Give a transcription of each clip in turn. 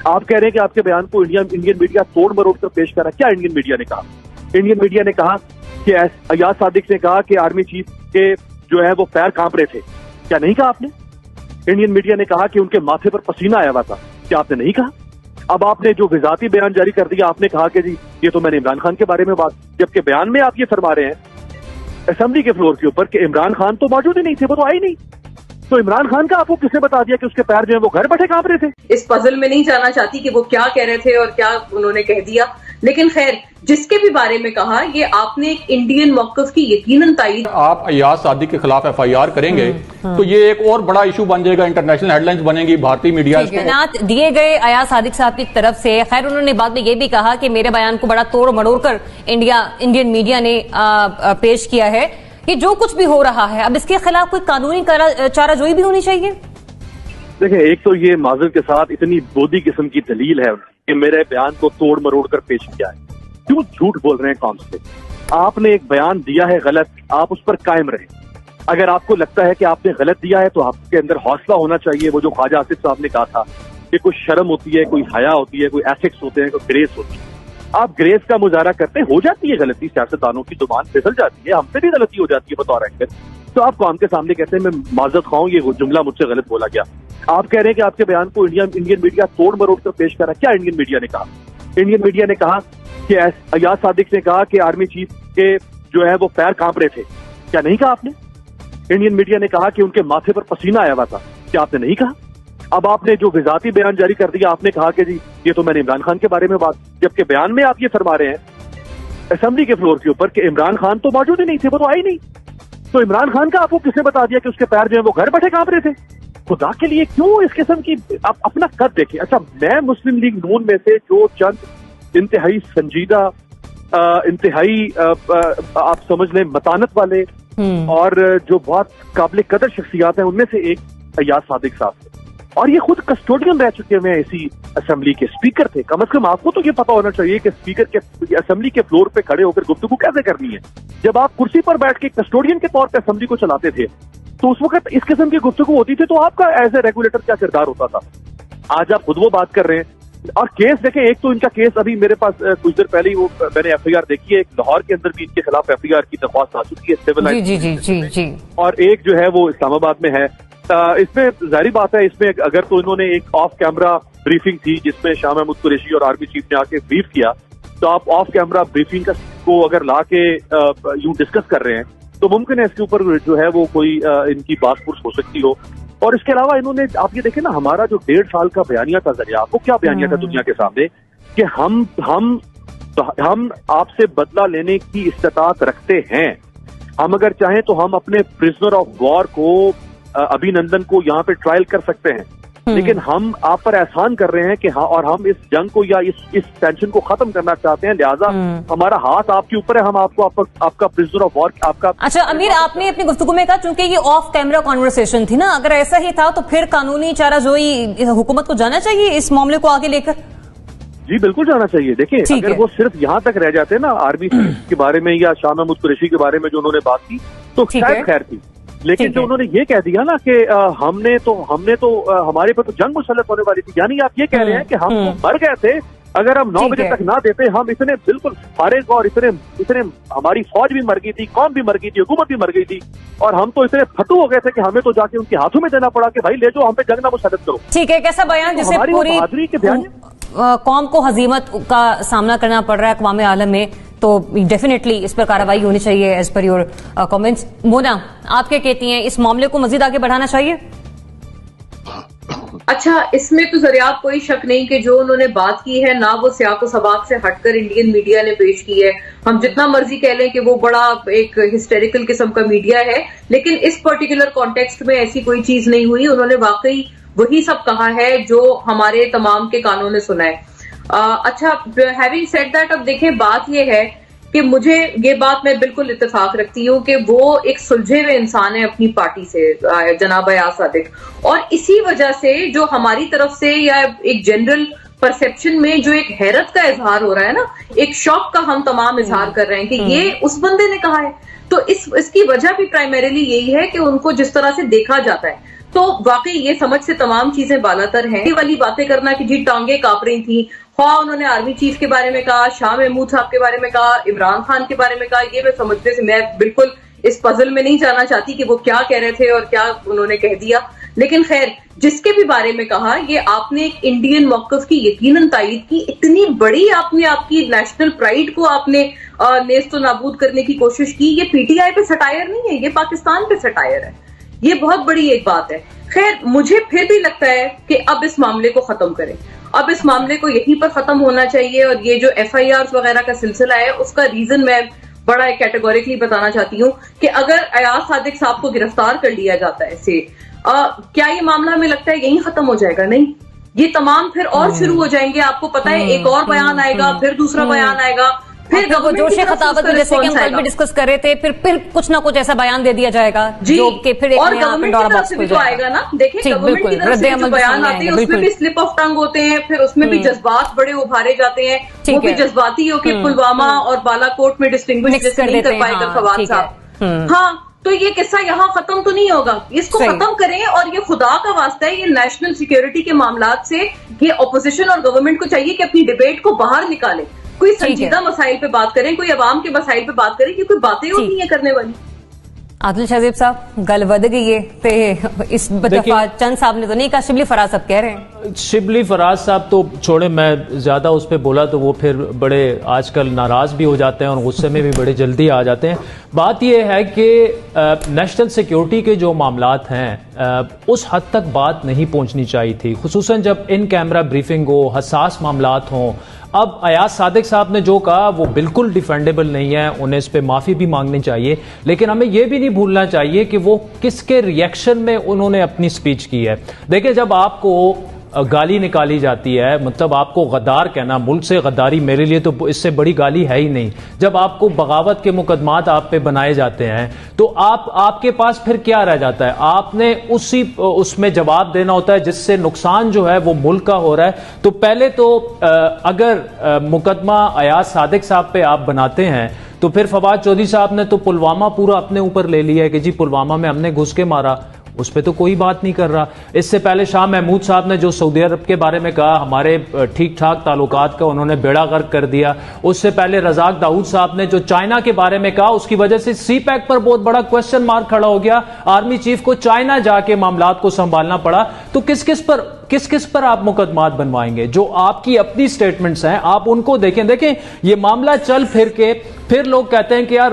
آپ کہہ رہے ہیں کہ آپ کے بیان کو انڈین میڈیا توڑ مروڑ کر پیش کر رہا ہے. کیا انڈین میڈیا نے کہا؟ انڈین میڈیا نے کہا کہ ایاز صادق نے کہا کہ آرمی چیف کے جو ہے وہ پیر کانپ رہے تھے. کیا نہیں کہا آپ نے؟ انڈین میڈیا نے کہا کہ ان کے ماتھے پر پسینہ آیا ہوا تھا. کیا آپ نے نہیں کہا؟ اب آپ نے جو وزارتی بیان جاری کر دیا، آپ نے کہا کہ جی یہ تو میں نے عمران خان کے بارے میں بات، جبکہ بیان میں آپ یہ فرما رہے ہیں اسمبلی کے فلور کے اوپر کہ عمران خان تو موجود ہی نہیں تھے، وہ تو آئے نہیں. تو عمران خان کا آپ کو کس نے بتا دیا کہ اس کے پیر جو ہیں وہ گھر بیٹھے کانپ رہے تھے؟ اس پزل میں نہیں جانا چاہتی کہ وہ کیا کہہ رہے تھے اور کیا انہوں نے کہہ دیا، لیکن خیر جس کے بھی بارے میں کہا یہ آپ نے ایک انڈین موقف کی یقیناً تائید. آپ ایاز صادق کے خلاف ایف آئی آر کریں گے تو یہ ایک اور بڑا ایشو بن جائے گا، انٹرنیشنل ہیڈ لائنز بنیں گی، بھارتی میڈیا دیے گئے ایاز صادق صاحب کی طرف سے. خیر انہوں نے بعد میں یہ بھی کہا کہ میرے بیان کو بڑا توڑ مڑوڑ کر انڈین میڈیا نے پیش کیا ہے. کہ جو کچھ بھی ہو رہا ہے اب اس کے خلاف کوئی قانونی چارہ جوئی بھی ہونی چاہیے. دیکھیں ایک تو یہ معذرت کے ساتھ اتنی بودی قسم کی دلیل ہے کہ میرے بیان کو توڑ مروڑ کر پیش کیا ہے. کیوں جھوٹ بول رہے ہیں قوم سے؟ آپ نے ایک بیان دیا ہے غلط، آپ اس پر قائم رہیں. اگر آپ کو لگتا ہے کہ آپ نے غلط دیا ہے تو آپ کے اندر حوصلہ ہونا چاہیے. وہ جو خواجہ آصف صاحب نے کہا تھا کہ کوئی شرم ہوتی ہے، کوئی حیا ہوتی ہے، کوئی ایتھکس ہوتے ہیں، کوئی گریس ہوتی ہے. آپ گریس کا مظاہرہ کرتے ہو جاتی ہے غلطی، سیاستدانوں کی زبان پھسل جاتی ہے، ہم سے بھی غلطی ہو جاتی ہے بطور اینکر. تو آپ قوم کے سامنے کہتے ہیں میں معذرت خواہ ہوں، یہ جملہ مجھ سے غلط بولا گیا. آپ کہہ رہے ہیں کہ آپ کے بیان کو انڈین میڈیا توڑ مروڑ کر پیش کر رہا ہے. کیا انڈین میڈیا نے کہا؟ انڈین میڈیا نے کہا کہ ایاز صادق نے کہا کہ آرمی چیف کے جو ہے وہ پیر کانپ رہے تھے. کیا نہیں کہا آپ نے؟ انڈین میڈیا نے کہا کہ ان کے ماتھے پر پسینہ آیا ہوا تھا. کیا آپ نے نہیں کہا؟ اب آپ نے جو وزارتی بیان جاری کر دیا، آپ نے کہا کہ جی یہ تو میں نے عمران خان کے بارے میں بات، جبکہ بیان میں آپ یہ فرما رہے ہیں اسمبلی کے فلور کے اوپر کہ عمران خان تو موجود ہی نہیں تھے، وہ تو آئے نہیں. تو عمران خان کا آپ کو کس نے بتا دیا کہ اس کے پیر جو ہیں وہ گھر بیٹھے کانپ رہے تھے؟ خدا کے لیے کیوں اس قسم کی آپ اپنا قد دیکھیں. اچھا میں مسلم لیگ نون میں سے جو چند انتہائی سنجیدہ، انتہائی آپ سمجھ لیں متانت والے اور جو بہت قابل قدر شخصیات ہیں ان میں سے ایک ایاز صادق صاحب، اور یہ خود کسٹوڈین رہ چکے ہوئے ہیں اسی اسمبلی کے، اسپیکر تھے. کم از کم آپ کو تو یہ پتا ہونا چاہیے کہ اسپیکر کے اسمبلی کے فلور پہ کھڑے ہو کر گفتگو کیسے کرنی ہے. جب آپ کرسی پر بیٹھ کے کسٹوڈین کے طور پہ اسمبلی کو چلاتے تھے تو اس وقت اس قسم کی گفتگو ہوتی تھی تو آپ کا ایز اے ریگولیٹر کیا کردار ہوتا تھا؟ آج آپ خود وہ بات کر رہے ہیں. اور کیس دیکھیں، ایک تو ان کا کیس ابھی میرے پاس کچھ دیر پہلے ہی وہ میں نے ایف آئی آر دیکھی ہے، ایک لاہور کے اندر بھی ان کے خلاف ایف آئی آر کی درخواست آ چکی ہے سول، اور ایک جو ہے وہ اسلام آباد میں ہے. اس میں ظاہری بات ہے، اس میں اگر تو انہوں نے ایک آف کیمرہ بریفنگ تھی جس میں شاہ محمود قریشی اور آرمی چیف نے آ کے بریف کیا، تو آپ آف کیمرہ بریفنگ کو اگر لا کے یوں ڈسکس کر رہے ہیں تو ممکن ہے اس کے اوپر جو ہے وہ کوئی ان کی بات پرس ہو سکتی ہو. اور اس کے علاوہ انہوں نے آپ یہ دیکھیں نا، ہمارا جو 1.5 سال کا بیانیہ تھا ذریعہ، آپ کو کیا بیانیہ تھا دنیا کے سامنے کہ ہم آپ سے بدلہ لینے کی استطاعت رکھتے ہیں. ہم اگر چاہیں تو ہم اپنے پرزنر آف وار کو ابھی نندن کو یہاں پہ ٹرائل کر سکتے ہیں، لیکن ہم آپ پر احسان کر رہے ہیں کہ ہاں، اور ہم اس جنگ کو یا اس ٹینشن کو ختم کرنا چاہتے ہیں، لہٰذا ہمارا ہاتھ آپ کے اوپر ہے، ہم آپ کو آپ کا پرزنر آف وار آپ کا. اچھا امیر، آپ نے اپنی گفتگو میں کہا چونکہ یہ آف کیمرہ کانورسیشن تھی نا، اگر ایسا ہی تھا تو پھر قانونی چارہ جوئی حکومت کو جانا چاہیے اس معاملے کو آگے لے کر. جی بالکل جانا چاہیے. دیکھیں اگر وہ صرف یہاں تک رہ جاتے نا آرمی کے بارے میں یا شاہ محمود قریشی کے بارے میں جو انہوں نے بات کی تو شاید خیر تھی، لیکن جو انہوں نے یہ کہہ دیا نا کہ ہم نے تو ہمارے پہ تو جنگ مسلط ہونے والی تھی، یعنی آپ یہ کہہ رہے ہیں کہ ہم مر گئے تھے اگر ہم 9 بجے تک نہ دیتے. ہم اتنے بالکل فارغ اور اتنے ہماری فوج بھی مر گئی تھی، قوم بھی مر گئی تھی، حکومت بھی مر گئی تھی، اور ہم تو اتنے پھٹو ہو گئے تھے کہ ہمیں تو جا کے ان کے ہاتھوں میں دینا پڑا کہ بھائی لے جو ہم پہ جنگ نہ مسلط کرو. ٹھیک ہے، کیسا بیان جسے پوری قوم کو ہزیمت کا سامنا کرنا پڑ رہا ہے اقوام عالم میں، تو ڈیفینیٹلی اس پر کارروائی ہونی چاہیے ایز پر یور کامنٹس. مونا، آپ کیا کہتی ہیں، اس معاملے کو مزید آگے بڑھانا چاہیے؟ اچھا، اس میں تو ذریعہ کوئی شک نہیں کہ جو انہوں نے بات کی ہے نہ وہ سیاق و سباق سے ہٹ کر انڈین میڈیا نے پیش کی ہے. ہم جتنا مرضی کہہ لیں کہ وہ بڑا ایک ہسٹیریکل قسم کا میڈیا ہے، لیکن اس پرٹیکولر کانٹیکسٹ میں ایسی کوئی چیز نہیں ہوئی. انہوں نے واقعی وہی سب کہا ہے جو ہمارے تمام کے کانوں نے سنا ہے. اچھا، ہیونگ سیڈ دیٹ، اب دیکھیں بات یہ ہے کہ مجھے یہ بات میں بالکل اتفاق رکھتی ہوں کہ وہ ایک سلجھے ہوئے انسان ہے اپنی پارٹی سے، جناب ایاز صادق، اور اسی وجہ سے جو ہماری طرف سے یا ایک جنرل پرسپشن میں جو ایک حیرت کا اظہار ہو رہا ہے نا، ایک شوق کا ہم تمام اظہار کر رہے ہیں کہ یہ اس بندے نے کہا ہے، تو اس کی وجہ بھی پرائمریلی یہی ہے کہ ان کو جس طرح سے دیکھا جاتا ہے. تو واقعی یہ سمجھ سے تمام چیزیں بالاتر ہیں. یہ والی باتیں کرنا کہ جی ٹانگیں کانپ رہی تھیں، خواہ انہوں نے آرمی چیف کے بارے میں کہا، شاہ محمود صاحب کے بارے میں کہا، عمران خان کے بارے میں کہا، یہ میں سمجھنے سے میں بالکل اس پزل میں نہیں جانا چاہتی کہ وہ کیا کہہ رہے تھے اور کیا انہوں نے کہہ دیا. لیکن خیر جس کے بھی بارے میں کہا، یہ آپ نے ایک انڈین موقف کی یقیناً تائید کی. اتنی بڑی آپ نے آپ کی نیشنل پرائڈ کو آپ نے نیست و نابود کرنے کی کوشش کی. یہ پی ٹی آئی پہ سٹائر نہیں ہے، یہ پاکستان پہ سٹائر ہے. یہ بہت بڑی ایک بات ہے. خیر مجھے پھر بھی لگتا ہے کہ اب اس معاملے کو ختم کریں، اب اس معاملے کو یہیں پر ختم ہونا چاہیے. اور یہ جو ایف آئی آر وغیرہ کا سلسلہ ہے اس کا ریزن میں بڑا کیٹیگوریکلی بتانا چاہتی ہوں کہ اگر ایاز صادق صاحب کو گرفتار کر لیا جاتا ہے اسے، کیا یہ معاملہ ہمیں لگتا ہے یہیں ختم ہو جائے گا؟ نہیں، یہ تمام پھر اور شروع ہو جائیں گے. آپ کو پتا ہے ایک اور بیان آئے گا، پھر دوسرا بیان آئے گا، پھر وہ جوش خطابت میں جیسے کہ ہم کل بھی ڈسکس کر رہے تھے، پھر کچھ نہ کچھ ایسا بیان دے دیا جائے گا جو کہ پھر ایک نیا پنڈورا باکس کھل جائے گا نا. دیکھیں گورنمنٹ کی طرف سے جو بیان آتے ہیں اس میں بھی سلپ آف ٹنگ ہوتے ہیں، پھر اس میں بھی جذبات بڑے ابھارے جاتے ہیں. وہ بھی جذباتی ہو کہ پلوامہ اور بالا کوٹ میں ڈسٹنگوش جیسے نہیں کر پائے گا فواد صاحب. ہاں تو یہ قصہ یہاں ختم تو نہیں ہوگا، اس کو ختم کریں. اور یہ خدا کا واسطہ ہے، یہ نیشنل سیکیورٹی کے معاملات سے یہ اپوزیشن اور گورنمنٹ کو چاہیے کہ اپنی ڈیبیٹ کو باہر نکالے، کوئی سنجیدہ مسائل پہ بات کریں، کوئی عوام کے مسائل پہ بات کریں، کیونکہ باتیں ہوتی ہیں کرنے والی. عادل شہزیب صاحب گل ود گئی ہے اس دفعہ چند صاحب نے تو نہیں کہا، شبلی فراز صاحب کہہ رہے ہیں. شبلی فراز صاحب تو چھوڑے، میں زیادہ اس پہ بولا تو وہ پھر بڑے آج کل ناراض بھی ہو جاتے ہیں اور غصے میں بھی بڑے جلدی آ جاتے ہیں. بات یہ ہے کہ نیشنل سیکیورٹی کے جو معاملات ہیں اس حد تک بات نہیں پہنچنی چاہیے تھی، خصوصاً جب ان کیمرہ بریفنگ ہو، حساس معاملات ہوں. اب ایاز صادق صاحب نے جو کہا وہ بالکل ڈیفینڈیبل نہیں ہے، انہیں اس پہ معافی بھی مانگنی چاہیے. لیکن ہمیں یہ بھی نہیں بھولنا چاہیے کہ وہ کس کے ریئیکشن میں انہوں نے اپنی سپیچ کی ہے. دیکھیں جب آپ کو گالی نکالی جاتی ہے، مطلب آپ کو غدار کہنا، ملک سے غداری میرے لیے تو اس سے بڑی گالی ہے ہی نہیں. جب آپ کو بغاوت کے مقدمات آپ پہ بنائے جاتے ہیں تو آپ کے پاس پھر کیا رہ جاتا ہے؟ آپ نے اس میں جواب دینا ہوتا ہے جس سے نقصان جو ہے وہ ملک کا ہو رہا ہے. تو پہلے تو اگر مقدمہ ایاز صادق صاحب پہ آپ بناتے ہیں تو پھر فواد چودھری صاحب نے تو پلوامہ پورا اپنے اوپر لے لیا ہے کہ جی پلوامہ میں ہم نے گھس کے مارا، اس پہ تو کوئی بات نہیں کر رہا. اس سے پہلے شاہ محمود صاحب نے جو سعودی عرب کے بارے میں کہا، ہمارے ٹھیک ٹھاک تعلقات کا انہوں نے بیڑا غرق کر دیا. اس سے پہلے رزاق داؤد صاحب نے جو چائنا کے بارے میں کہا، اس کی وجہ سے سی پیک پر بہت بڑا کوسچن مارک کھڑا ہو گیا. آرمی چیف کو چائنا جا کے معاملات کو سنبھالنا پڑا. تو کس پر آپ مقدمات بنوائیں گے؟ جو آپ کی اپنی سٹیٹمنٹس ہیں آپ ان کو دیکھیں. یہ معاملہ چل پھر کے پھر لوگ کہتے ہیں کہ یار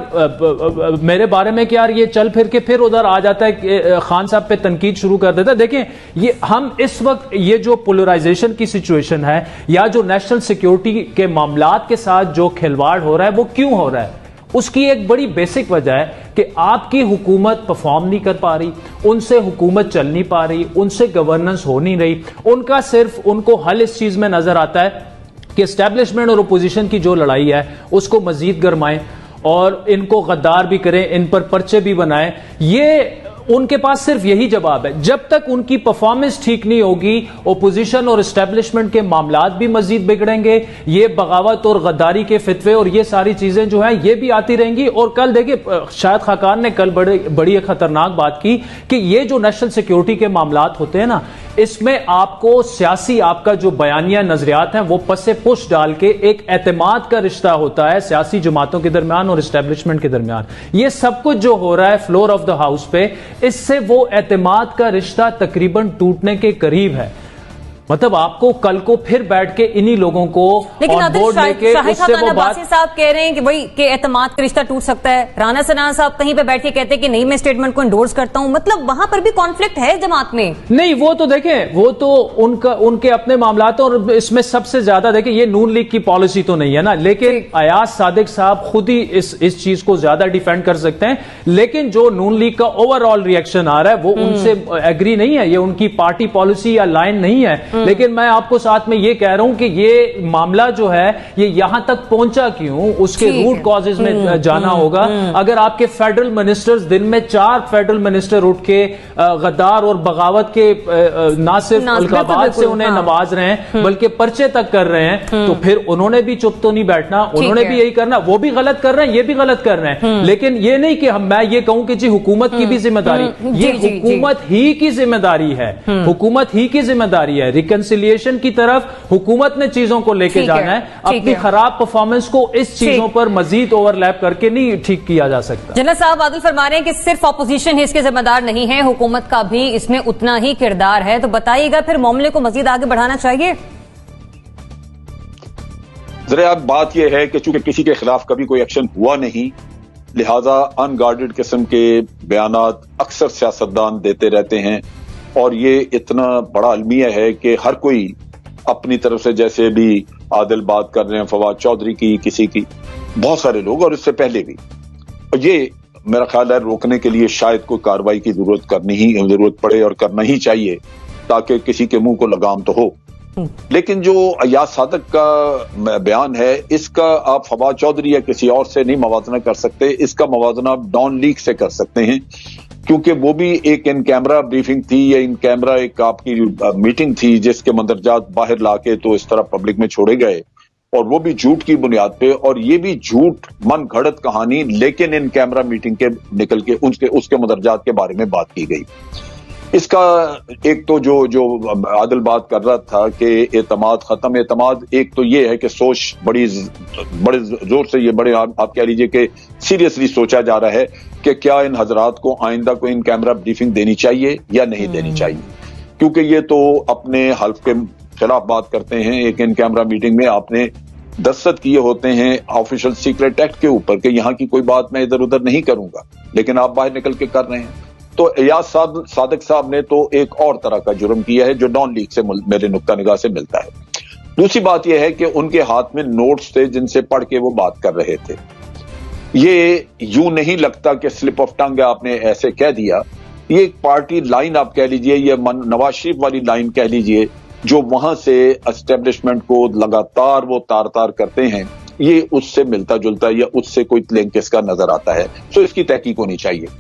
میرے بارے میں کہ یار یہ چل پھر کے پھر ادھر آ جاتا ہے کہ خان صاحب پہ تنقید شروع کر دیتا ہے. دیکھیں یہ ہم اس وقت یہ جو پولرائزیشن کی سچویشن ہے یا جو نیشنل سیکیورٹی کے معاملات کے ساتھ جو کھلواڑ ہو رہا ہے وہ کیوں ہو رہا ہے؟ اس کی ایک بڑی بیسک وجہ ہے کہ آپ کی حکومت پرفارم نہیں کر پا رہی، ان سے حکومت چل نہیں پا رہی، ان سے گورننس ہو نہیں رہی. ان کو حل اس چیز میں نظر آتا ہے کہ اسٹیبلشمنٹ اور اپوزیشن کی جو لڑائی ہے اس کو مزید گرمائیں اور ان کو غدار بھی کریں، ان پر پرچے بھی بنائیں. یہ ان کے پاس صرف یہی جواب ہے. جب تک ان کی پرفارمنس ٹھیک نہیں ہوگی اپوزیشن اور اسٹیبلشمنٹ کے معاملات بھی مزید بگڑیں گے. یہ بغاوت اور غداری کے فتوے اور یہ ساری چیزیں جو ہیں یہ بھی آتی رہیں گی. اور کل دیکھیں شاہد خاقان نے کل بڑی ایک خطرناک بات کی کہ یہ جو نیشنل سیکیورٹی کے معاملات ہوتے ہیں نا، اس میں آپ کو سیاسی آپ کا جو بیانیہ نظریات ہیں وہ پس پش ڈال کے ایک اعتماد کا رشتہ ہوتا ہے سیاسی جماعتوں کے درمیان اور اسٹیبلشمنٹ کے درمیان. یہ سب کچھ جو ہو رہا ہے فلور آف دا ہاؤس پہ، اس سے وہ اعتماد کا رشتہ تقریباً ٹوٹنے کے قریب ہے. مطلب آپ کو کل کو پھر بیٹھ کے انہی لوگوں کو آن بورڈ لے کے اس سے وہ بات. صاحب کہہ رہے ہیں کہ وہی کہ اعتماد کا رشتہ ٹوٹ سکتا ہے. رانا ثنا صاحب کہیں پہ بیٹھ کے کہتے ہیں کہ نہیں میں اسٹیٹمنٹ کو انڈورس کرتا ہوں. مطلب وہاں پر بھی کانفلکٹ ہے جماعت میں. نہیں وہ تو دیکھیں وہ تو ان کے اپنے معاملات، اور اس میں سب سے زیادہ دیکھیں یہ نون لیگ کی پالیسی تو نہیں ہے نا، لیکن ایاز صادق صاحب خود ہی اس چیز کو زیادہ ڈیفینڈ کر سکتے ہیں. لیکن جو نون لیگ کا اوور آل ریئیکشن آ رہا ہے وہ ان سے ایگری نہیں ہے، یہ ان کی پارٹی پالیسی یا لائن نہیں ہے. لیکن میں آپ کو ساتھ میں یہ کہہ رہا ہوں کہ یہ معاملہ جو ہے یہ یہاں تک پہنچا کیوں، اس کے روٹ کازز میں جانا ہوگا۔ اگر آپ کے فیڈرل منسٹرز دن میں 4 فیڈرل منسٹر اٹھ کے غدار اور بغاوت کے نہ صرف القابات سے انہیں نواز رہے ہیں بلکہ پرچے تک کر رہے ہیں، تو پھر انہوں نے بھی چپ تو نہیں بیٹھنا، انہوں نے بھی یہی کرنا۔ وہ بھی غلط کر رہے ہیں، یہ بھی غلط کر رہے ہیں، لیکن یہ نہیں کہ میں یہ کہوں کہ جی حکومت کی بھی ذمہ داری، یہ حکومت ہی کی ذمہ داری ہے، حکومت ہی کی ذمہ داری ہے۔ ریکنسیلیشن کی طرف حکومت نے چیزوں کو لے کے جانا ہے، اپنی خراب پرفارمنس کو اس چیزوں پر مزید اوور لیپ کر کے نہیں ٹھیک کیا جا سکتا۔ جنرل صاحب عادل فرما رہے ہیں کہ صرف اپوزیشن ہی اس کے ذمہ دار نہیں ہے، حکومت کا بھی اس میں اتنا ہی کردار ہے، تو بتائیے گا پھر معاملے کو مزید آگے بڑھانا چاہیے؟ ذرا بات یہ ہے کہ چونکہ کسی کے خلاف کبھی کوئی ایکشن ہوا نہیں، لہذا ان گارڈڈ قسم کے بیانات اکثر سیاستدان دیتے رہتے ہیں، اور یہ اتنا بڑا المیہ ہے کہ ہر کوئی اپنی طرف سے، جیسے بھی عادل بات کر رہے ہیں، فواد چودھری کی، کسی کی، بہت سارے لوگ، اور اس سے پہلے بھی، اور یہ میرا خیال ہے روکنے کے لیے شاید کوئی کارروائی کی ضرورت پڑے اور کرنا ہی چاہیے، تاکہ کسی کے منہ کو لگام تو ہو۔ لیکن جو ایاز صادق کا بیان ہے، اس کا آپ فواد چودھری یا کسی اور سے نہیں موازنہ کر سکتے، اس کا موازنہ آپ ڈان لیگ سے کر سکتے ہیں، کیونکہ وہ بھی ایک ان کیمرہ بریفنگ تھی، یا ان کیمرہ ایک آپ کی میٹنگ تھی جس کے مندرجات باہر لا کے تو اس طرح پبلک میں چھوڑے گئے، اور وہ بھی جھوٹ کی بنیاد پہ، اور یہ بھی جھوٹ من گھڑت کہانی، لیکن ان کیمرہ میٹنگ کے نکل کے اس کے مندرجات کے بارے میں بات کی گئی۔ اس کا ایک تو جو عادل بات کر رہا تھا کہ اعتماد ختم، اعتماد ایک تو یہ ہے کہ سوچ بڑے زور سے، یہ بڑے آپ کہہ لیجئے کہ سیریسلی سوچا جا رہا ہے کہ کیا ان حضرات کو آئندہ کو ان کیمرہ بریفنگ دینی چاہیے یا نہیں دینی چاہیے، کیونکہ یہ تو اپنے حلف کے خلاف بات کرتے ہیں۔ ایک ان کیمرہ میٹنگ میں آپ نے دستخط کیے ہوتے ہیں آفیشل سیکرٹ ایکٹ کے اوپر کہ یہاں کی کوئی بات میں ادھر ادھر نہیں کروں گا، لیکن آپ باہر نکل کے کر رہے ہیں۔ تو ایاز صادق صاحب نے تو ایک اور طرح کا جرم کیا ہے جو ڈان لیگ سے میرے نقطہ نگاہ سے ملتا ہے۔ دوسری بات یہ ہے کہ ان کے ہاتھ میں نوٹس تھے جن سے پڑھ کے وہ بات کر رہے تھے۔ یہ یوں نہیں لگتا کہ سلپ آف ٹنگ آپ نے ایسے کہہ دیا، یہ ایک پارٹی لائن آپ کہہ لیجئے، یہ نواز شریف والی لائن کہہ لیجئے، جو وہاں سے اسٹیبلشمنٹ کو لگاتار وہ تار کرتے ہیں، یہ اس سے ملتا جلتا یا اس سے کوئی لنک اس کا نظر آتا ہے، تو اس کی تحقیق ہونی چاہیے۔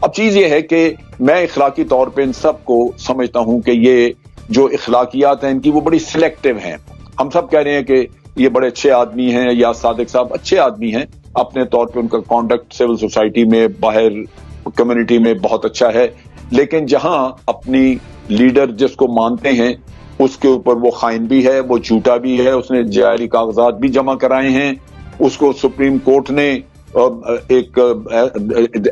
اب چیز یہ ہے کہ میں اخلاقی طور پہ ان سب کو سمجھتا ہوں کہ یہ جو اخلاقیات ہیں ان کی وہ بڑی سلیکٹیو ہیں۔ ہم سب کہہ رہے ہیں کہ یہ بڑے اچھے آدمی ہیں، یا صادق صاحب اچھے آدمی ہیں اپنے طور پہ، ان کا کانڈکٹ سول سوسائٹی میں، باہر کمیونٹی میں بہت اچھا ہے، لیکن جہاں اپنی لیڈر جس کو مانتے ہیں اس کے اوپر وہ خائن بھی ہے، وہ جھوٹا بھی ہے، اس نے جعلی کاغذات بھی جمع کرائے ہیں، اس کو سپریم کورٹ نے ایک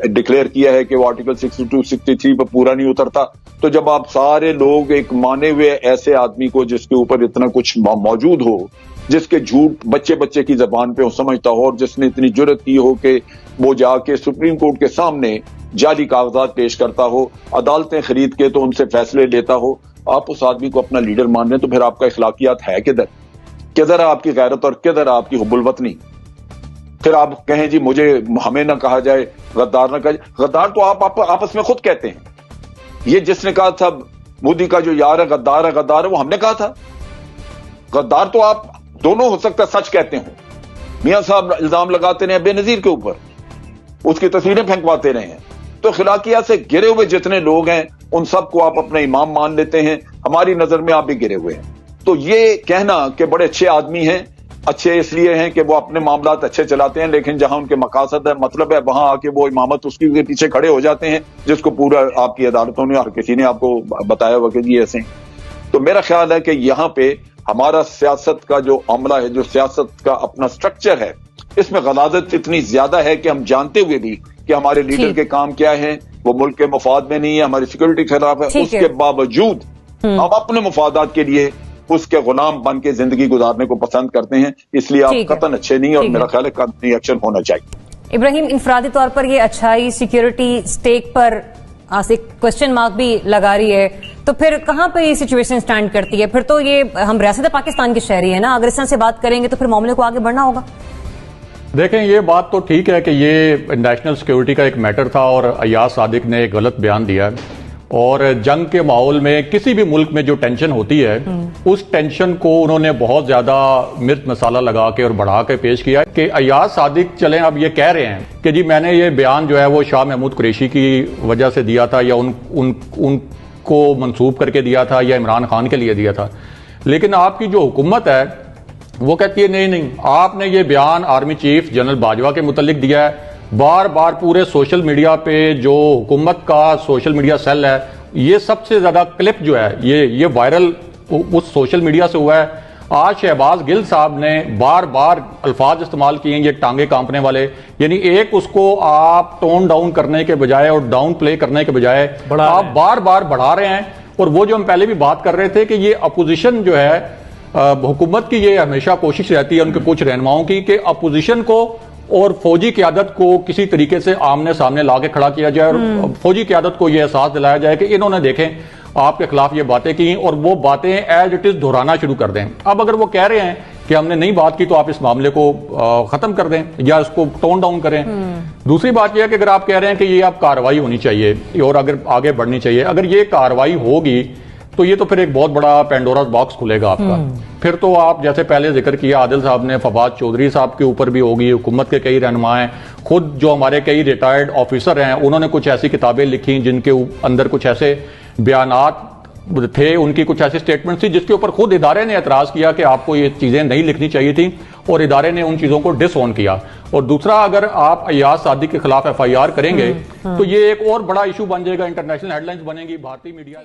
ڈکلیئر کیا ہے کہ وہ آرٹیکل 62 63 پہ پورا نہیں اترتا۔ تو جب آپ سارے لوگ ایک مانے ہوئے ایسے آدمی کو جس کے اوپر اتنا کچھ موجود ہو، جس کے جھوٹ بچے کی زبان پہ سمجھتا ہو، اور جس نے اتنی جرت کی ہو کہ وہ جا کے سپریم کورٹ کے سامنے جعلی کاغذات پیش کرتا ہو، عدالتیں خرید کے تو ان سے فیصلے لیتا ہو، آپ اس آدمی کو اپنا لیڈر مان رہے ہیں، تو پھر آپ کا اخلاقیات ہے کدھر آپ کی غیرت اور کدھر آپ کی حب الوطنی؟ پھر آپ کہیں جی ہمیں نہ کہا جائے غدار، نہ کہا جائے غدار، تو آپ آپس میں خود کہتے ہیں۔ یہ جس نے کہا تھا مودی کا جو یار ہے غدار ہے، وہ ہم نے کہا تھا۔ غدار تو آپ دونوں ہو سکتا سچ کہتے ہوں۔ میاں صاحب الزام لگاتے رہے بے نظیر کے اوپر، اس کی تصویریں پھینکواتے رہے ہیں، تو اخلاقیات سے گرے ہوئے جتنے لوگ ہیں ان سب کو آپ اپنا امام مان لیتے ہیں۔ ہماری نظر میں آپ بھی گرے ہوئے ہیں، تو یہ کہنا کہ بڑے اچھے آدمی ہیں، اچھے اس لیے ہیں کہ وہ اپنے معاملات اچھے چلاتے ہیں، لیکن جہاں ان کے مقاصد ہے، مطلب ہے، وہاں آ کے وہ امامت اس کے پیچھے کھڑے ہو جاتے ہیں، جس کو پورا آپ کی عدالتوں نے ہر کسی نے آپ کو بتایا ہوا کہ یہ ایسے ہیں۔ تو میرا خیال ہے کہ یہاں پہ ہمارا سیاست کا جو عملہ ہے، جو سیاست کا اپنا سٹرکچر ہے، اس میں غلاظت اتنی زیادہ ہے کہ ہم جانتے ہوئے بھی کہ ہمارے لیڈر کے کام کیا ہیں، وہ ملک کے مفاد میں نہیں ہے، ہماری سیکورٹی کے خلاف ہے، اس کے باوجود ہم اپنے مفادات کے لیے اس کے غلام بن کے زندگی گزارنے کو پسند کرتے ہیں۔ اس لیے آپ قطعاً اچھے نہیں، اور میرا خیال ہے قانونی ایکشن ہونا چاہیے۔ ابراہیم، انفرادی طور پر یہ اچھائی سیکیورٹی سٹیک پر ایک کوشچن مارک بھی لگا رہی ہے، تو پھر کہاں پہ یہ سچویشن سٹینڈ کرتی ہے؟ پھر تو یہ ہم ریاست پاکستان کے شہری ہیں نا، اگر اس طرح سے بات کریں گے تو پھر معاملے کو آگے بڑھنا ہوگا۔ دیکھیں، یہ بات تو ٹھیک ہے کہ یہ نیشنل سیکیورٹی کا ایک میٹر تھا اور ایاز صادق نے ایک غلط بیان دیا ہے، اور جنگ کے ماحول میں کسی بھی ملک میں جو ٹینشن ہوتی ہے اس ٹینشن کو انہوں نے بہت زیادہ مرچ مسالہ لگا کے اور بڑھا کے پیش کیا ہے کہ ایاز صادق چلیں اب یہ کہہ رہے ہیں کہ جی میں نے یہ بیان جو ہے وہ شاہ محمود قریشی کی وجہ سے دیا تھا یا ان کو منسوب کر کے دیا تھا یا عمران خان کے لیے دیا تھا، لیکن آپ کی جو حکومت ہے وہ کہتی ہے نہیں آپ نے یہ بیان آرمی چیف جنرل باجوہ کے متعلق دیا ہے۔ بار بار پورے سوشل میڈیا پہ جو حکومت کا سوشل میڈیا سیل ہے یہ سب سے زیادہ کلپ جو ہے یہ وائرل اس سوشل میڈیا سے ہوا ہے۔ آج شہباز گل صاحب نے بار بار الفاظ استعمال کیے ہیں یہ ٹانگے کانپنے والے، یعنی ایک اس کو آپ ٹون ڈاؤن کرنے کے بجائے اور ڈاؤن پلے کرنے کے بجائے آپ بار بار بڑھا رہے ہیں۔ اور وہ جو ہم پہلے بھی بات کر رہے تھے کہ یہ اپوزیشن جو ہے حکومت کی یہ ہمیشہ کوشش رہتی ہے ان کے کچھ رہنماؤں کی کہ اپوزیشن کو اور فوجی قیادت کو کسی طریقے سے آمنے سامنے لا کے کھڑا کیا جائے اور فوجی قیادت کو یہ احساس دلایا جائے کہ انہوں نے دیکھیں آپ کے خلاف یہ باتیں کی اور وہ باتیں ایز اٹ از دہرانا شروع کر دیں۔ اب اگر وہ کہہ رہے ہیں کہ ہم نے نہیں بات کی تو آپ اس معاملے کو ختم کر دیں یا اس کو ٹون ڈاؤن کریں۔ دوسری بات یہ ہے کہ اگر آپ کہہ رہے ہیں کہ یہ اب کارروائی ہونی چاہیے اور اگر آگے بڑھنی چاہیے، اگر یہ کارروائی ہوگی تو یہ تو پھر ایک بہت بڑا پینڈوراز باکس کھلے گا آپ کا۔ پھر تو آپ جیسے پہلے ذکر کیا عادل صاحب نے، فواد چودھری صاحب کے اوپر بھی ہوگی، حکومت کے کئی رہنما ہیں، خود جو ہمارے کئی ریٹائرڈ آفیسر ہیں انہوں نے کچھ ایسی کتابیں لکھی جن کے اندر کچھ ایسے بیانات تھے، ان کی کچھ ایسی سٹیٹمنٹ تھی جس کے اوپر خود ادارے نے اعتراض کیا کہ آپ کو یہ چیزیں نہیں لکھنی چاہیے تھی اور ادارے نے ان چیزوں کو ڈس اون کیا۔ اور دوسرا اگر آپ ایاز صادق کے خلاف FIR کریں گے تو یہ ایک اور بڑا ایشو بن جائے گا، انٹرنیشنل ہیڈ لائنز بنے گی، بھارتی میڈیا